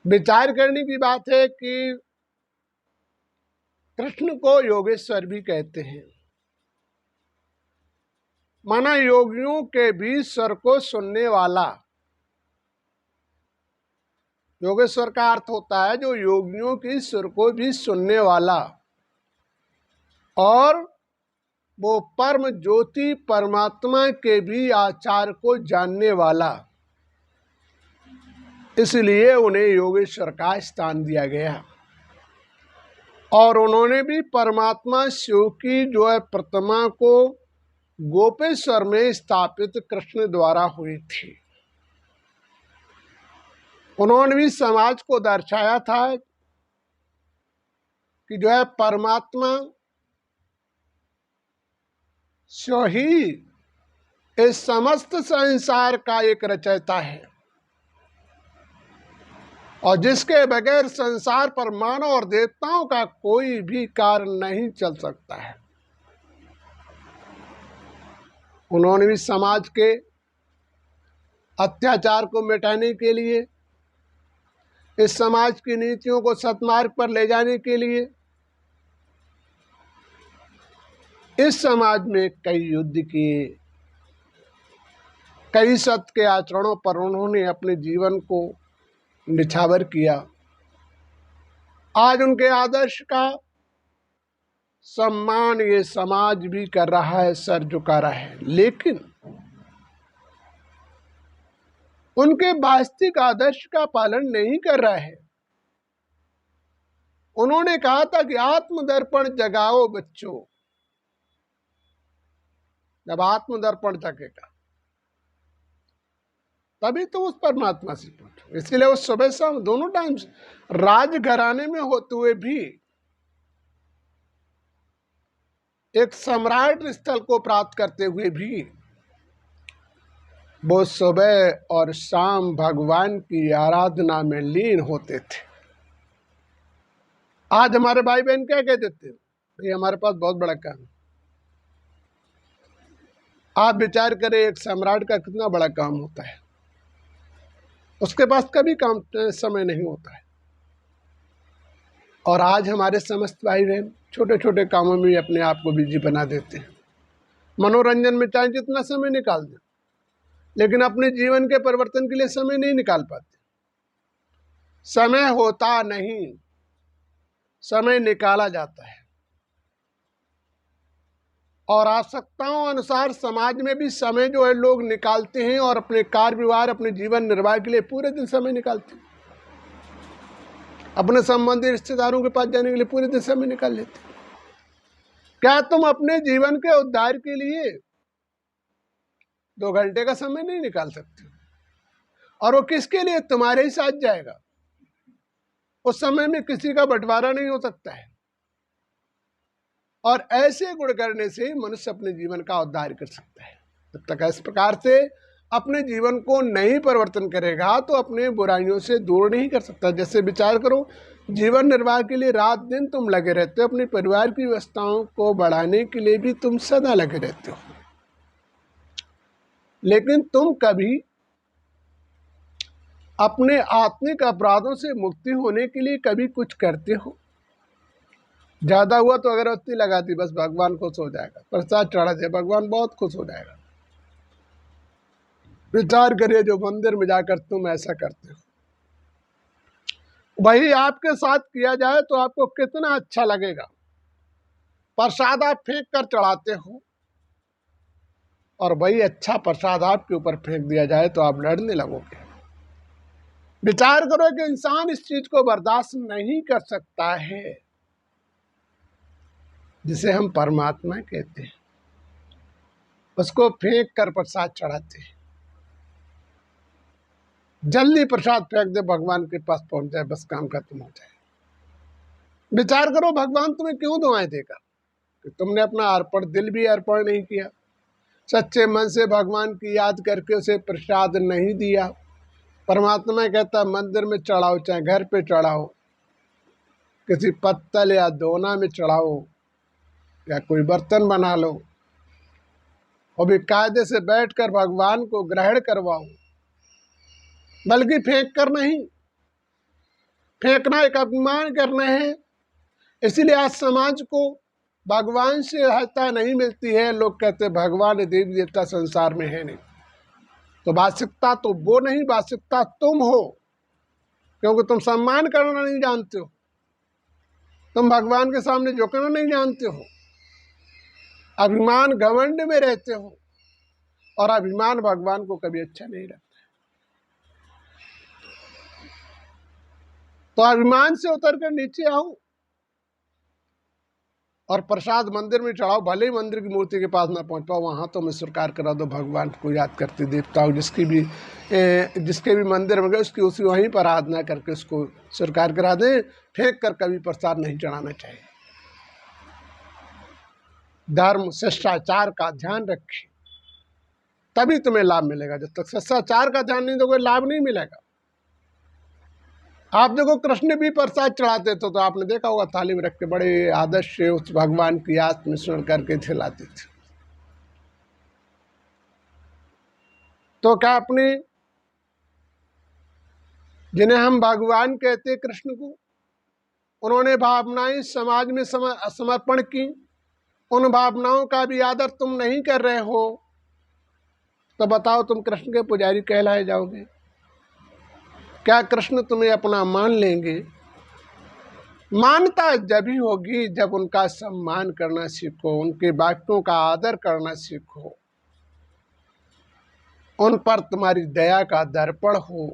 विचार करने की बात है कि कृष्ण को योगेश्वर भी कहते हैं। माना योगियों के भी स्वर को सुनने वाला। योगेश्वर का अर्थ होता है जो योगियों की सुर को भी सुनने वाला, और वो परम ज्योति परमात्मा के भी आचार को जानने वाला। इसलिए उन्हें योगेश्वर का स्थान दिया गया। और उन्होंने भी परमात्मा शिव की जो है प्रतिमा को गोपेश्वर में स्थापित कृष्ण द्वारा हुई थी। उन्होंने भी समाज को दर्शाया था कि जो है परमात्मा शिव ही इस समस्त संसार का एक रचयिता है, और जिसके बगैर संसार पर मानव और देवताओं का कोई भी कार्य नहीं चल सकता है। उन्होंने भी समाज के अत्याचार को मिटाने के लिए, इस समाज की नीतियों को सत्मार्ग पर ले जाने के लिए इस समाज में कई युद्ध किए, कई सत्य के आचरणों पर उन्होंने अपने जीवन को निछावर किया। आज उनके आदर्श का सम्मान ये समाज भी कर रहा है, सर झुका रहा है, लेकिन उनके वास्तविक आदर्श का पालन नहीं कर रहा है। उन्होंने कहा था कि आत्मदर्पण जगाओ बच्चों। जब आत्मदर्पण जगेगा तभी तो उस परमात्मा से पूछो। इसलिए वो सुबह शाम दोनों टाइम राजघराने में होते हुए भी, एक सम्राट स्थल को प्राप्त करते हुए भी, वो सुबह और शाम भगवान की आराधना में लीन होते थे। आज हमारे भाई बहन क्या कह देते हैं, भाई हमारे पास बहुत बड़ा काम है। आप विचार करें एक सम्राट का कितना बड़ा काम होता है, उसके पास कभी काम समय नहीं होता है। और आज हमारे समस्त भाई बहन छोटे छोटे कामों में अपने आप को बिजी बना देते हैं। मनोरंजन में चाहे जितना समय निकाल दें, लेकिन अपने जीवन के परिवर्तन के लिए समय नहीं निकाल पाते। समय होता नहीं, समय निकाला जाता है। और आवश्यकताओं अनुसार समाज में भी समय जो है लोग निकालते हैं, और अपने कार्य व्यवहार, अपने जीवन निर्वाह के लिए पूरे दिन समय निकालते हैं। अपने संबंधी रिश्तेदारों के पास जाने के लिए पूरे दिन समय निकाल लेते हैं। क्या तुम अपने जीवन के उद्धार के लिए 2 घंटे का समय नहीं निकाल सकते? और वो किसके लिए? तुम्हारे ही साथ जाएगा। उस समय में किसी का बंटवारा नहीं हो सकता है। और ऐसे गुण करने से मनुष्य अपने जीवन का उद्धार कर सकता है। जब तक इस प्रकार से अपने जीवन को नहीं परिवर्तन करेगा तो अपने बुराइयों से दूर नहीं कर सकता। जैसे विचार करो, जीवन निर्वाह के लिए रात दिन तुम लगे रहते हो, अपने परिवार की व्यवस्थाओं को बढ़ाने के लिए भी तुम सदा लगे रहते हो, लेकिन तुम कभी अपने आत्मिक अपराधों से मुक्ति होने के लिए कभी कुछ करते हो? ज्यादा हुआ तो अगरबत्ती लगा दी, बस भगवान खुश हो जाएगा, प्रसाद चढ़ा दे, भगवान बहुत खुश हो जाएगा। विचार करिए, जो मंदिर में जाकर तुम ऐसा करते हो, वही आपके साथ किया जाए तो आपको कितना अच्छा लगेगा। प्रसाद आप फेंक कर चढ़ाते हो, और वही अच्छा प्रसाद आपके ऊपर फेंक दिया जाए तो आप लड़ने लगोगे। विचार करो कि इंसान इस चीज को बर्दाश्त नहीं कर सकता है जिसे हम परमात्मा कहते हैं, उसको फेंक कर प्रसाद चढ़ाते हैं। जल्दी प्रसाद फेंक दे, भगवान के पास पहुंच जाए, बस काम खत्म हो जाए। विचार करो, भगवान तुम्हें क्यों दुआएं देगा? कि तुमने अपना अर्पण, दिल भी अर्पण नहीं किया, सच्चे मन से भगवान की याद करके उसे प्रसाद नहीं दिया। परमात्मा कहता मंदिर में चढ़ाओ, चाहे घर पे चढ़ाओ, किसी पत्तल या दोना में चढ़ाओ, या कोई बर्तन बना लो, और भी कायदे से बैठकर भगवान को ग्रहण करवाओ, बल्कि फेंक कर नहीं। फेंकना एक अभिमान करना है। इसीलिए आज समाज को भगवान से सहायता नहीं मिलती है। लोग कहते भगवान देवी देवता संसार में है नहीं। तो वास्तविकता तो वो नहीं, वास्तविकता तुम हो, क्योंकि तुम सम्मान करना नहीं जानते हो, तुम भगवान के सामने झुकना नहीं जानते हो, अभिमान घमंड में रहते हो, और अभिमान भगवान को कभी अच्छा नहीं लगता। तो अभिमान से उतर कर नीचे आओ और प्रसाद मंदिर में चढ़ाओ। भले ही मंदिर की मूर्ति के पास ना पहुंच पाओ, वहां तो मैं स्वीकार करा दो, भगवान को याद करते देवताओं जिसके भी मंदिर में गए उसकी उसी वहीं पर आराधना करके उसको स्वीकार करा दें। फेंक कर कभी प्रसाद नहीं चढ़ाना चाहिए। धर्म शिष्टाचार का ध्यान रखें, तभी तुम्हें लाभ मिलेगा। जब तक शिष्टाचार का ध्यान नहीं दोगे लाभ नहीं मिलेगा। आप देखो कृष्ण भी प्रसाद चढ़ाते थे तो आपने देखा होगा थाली में रख के बड़े आदर से उस भगवान की आत्मस्मरण करके खिलाते थे। तो क्या अपने जिन्हें हम भगवान कहते कृष्ण को, उन्होंने भावनाएं समाज में समर्पण की, उन भावनाओं का भी आदर तुम नहीं कर रहे हो, तो बताओ तुम कृष्ण के पुजारी कहलाए जाओगे? क्या कृष्ण तुम्हें अपना मान लेंगे? मानता जब ही होगी जब उनका सम्मान करना सीखो, उनके वाक्यों का आदर करना सीखो, उन पर तुम्हारी दया का दर्पण हो।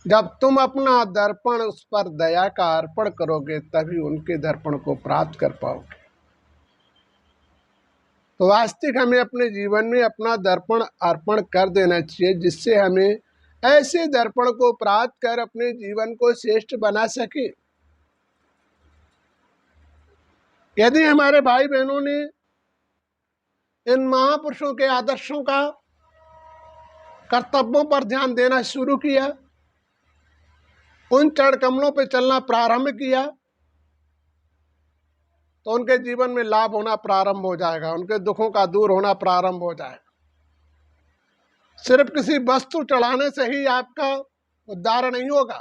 जब तुम अपना दर्पण उस पर दया का अर्पण करोगे तभी उनके दर्पण को प्राप्त कर पाओगे। तो वास्तविक हमें अपने जीवन में अपना दर्पण अर्पण कर देना चाहिए, जिससे हमें ऐसे दर्पण को प्राप्त कर अपने जीवन को श्रेष्ठ बना सके। यदि हमारे भाई बहनों ने इन महापुरुषों के आदर्शों का कर्तव्यों पर ध्यान देना शुरू किया, उन चरण कमलों पर चलना प्रारंभ किया, तो उनके जीवन में लाभ होना प्रारंभ हो जाएगा, उनके दुखों का दूर होना प्रारंभ हो जाएगा। सिर्फ किसी वस्तु चढ़ाने से ही आपका उद्धार नहीं होगा,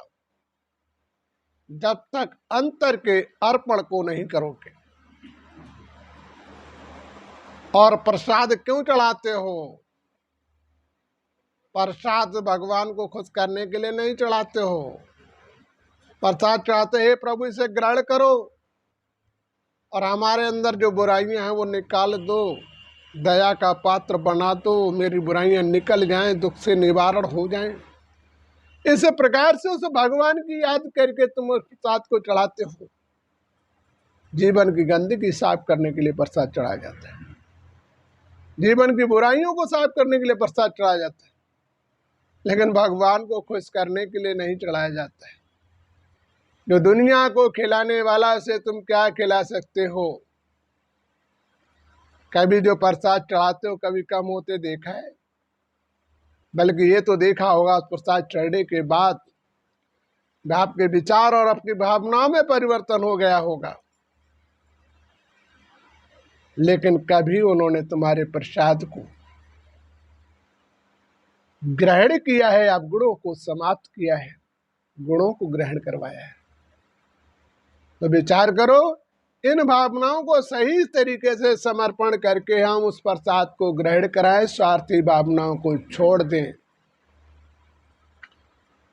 जब तक अंतर के अर्पण को नहीं करोगे। और प्रसाद क्यों चढ़ाते हो? प्रसाद भगवान को खुश करने के लिए नहीं चढ़ाते हो। प्रसाद चढ़ाते हे प्रभु इसे ग्रहण करो और हमारे अंदर जो बुराइयां हैं वो निकाल दो, दया का पात्र बना दो, मेरी बुराइयां निकल जाएं, दुख से निवारण हो जाएं। इस प्रकार से उस भगवान की याद करके तुम उस प्रसाद को चढ़ाते हो। जीवन की गंदगी साफ करने के लिए प्रसाद चढ़ाया जाता है, जीवन की बुराइयों को साफ करने के लिए प्रसाद चढ़ाया जाता है, लेकिन भगवान को खुश करने के लिए नहीं चढ़ाया जाता है। जो दुनिया को खिलाने वाला से तुम क्या खिला सकते हो? कभी जो प्रसाद चढ़ाते हो कभी कम होते देखा है? बल्कि ये तो देखा होगा उस प्रसाद चढ़ने के बाद आपके विचार और अपनी भावनाओं में परिवर्तन हो गया होगा, लेकिन कभी उन्होंने तुम्हारे प्रसाद को ग्रहण किया है, आप गुणों को समाप्त किया है, गुणों को ग्रहण करवाया है। तो विचार करो, इन भावनाओं को सही तरीके से समर्पण करके हम उस प्रसाद को ग्रहण कराएं, स्वार्थी भावनाओं को छोड़ दें।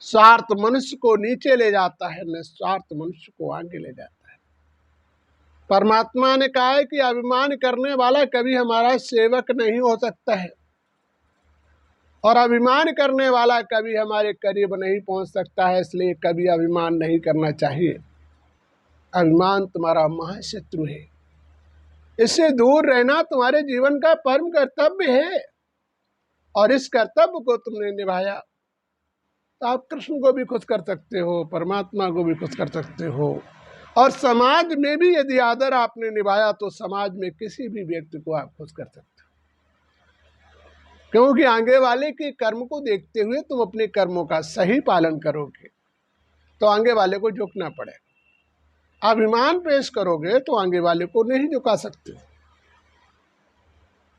स्वार्थ मनुष्य को नीचे ले जाता है, निस्वार्थ मनुष्य को आगे ले जाता है। परमात्मा ने कहा है कि अभिमान करने वाला कभी हमारा सेवक नहीं हो सकता है, और अभिमान करने वाला कभी हमारे करीब नहीं पहुंच सकता है। इसलिए कभी अभिमान नहीं करना चाहिए। अभिमान तुम्हारा महाशत्रु है, इससे दूर रहना तुम्हारे जीवन का परम कर्तव्य है। और इस कर्तव्य को तुमने निभाया तो आप कृष्ण को भी खुश कर सकते हो, परमात्मा को भी खुश कर सकते हो, और समाज में भी यदि आदर आपने निभाया तो समाज में किसी भी व्यक्ति को आप खुश कर सकते हो। क्योंकि आगे वाले के कर्म को देखते हुए तुम अपने कर्मों का सही पालन करोगे तो आगे वाले को झुकना पड़ेगा। अभिमान पेश करोगे तो आगे वाले को नहीं झुका सकते।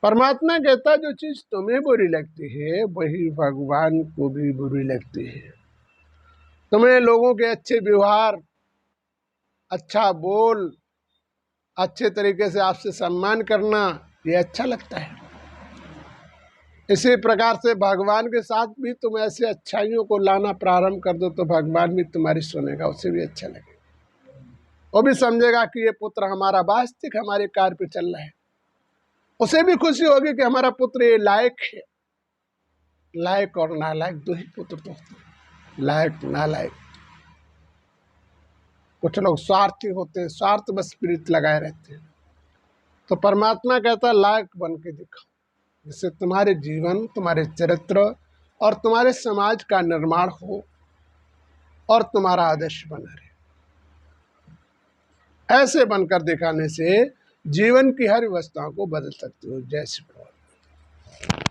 परमात्मा कहता जो चीज तुम्हें बुरी लगती है वही भगवान को भी बुरी लगती है। तुम्हें लोगों के अच्छे व्यवहार, अच्छा बोल, अच्छे तरीके से आपसे सम्मान करना ये अच्छा लगता है। इसी प्रकार से भगवान के साथ भी तुम ऐसे अच्छाइयों को लाना प्रारंभ कर दो तो भगवान भी तुम्हारी सुनेगा, उसे भी अच्छा लगेगा। वो भी समझेगा कि ये पुत्र हमारा वास्तविक हमारे कार्य पे चल रहा है। उसे भी खुशी होगी कि हमारा पुत्र ये लायक है। लायक और नालायक दो ही पुत्र तो होते हैं, लायक नालायक। कुछ लोग स्वार्थी होते हैं, स्वार्थ बस पीड़ित लगाए रहते हैं। तो परमात्मा कहता लायक बन के दिखाओ, जिससे तुम्हारे जीवन, तुम्हारे चरित्र और तुम्हारे समाज का निर्माण हो और तुम्हारा आदर्श बना रहे। ऐसे बनकर दिखाने से जीवन की हर अवस्थाओं को बदल सकते हो। जय श्री कृष्ण।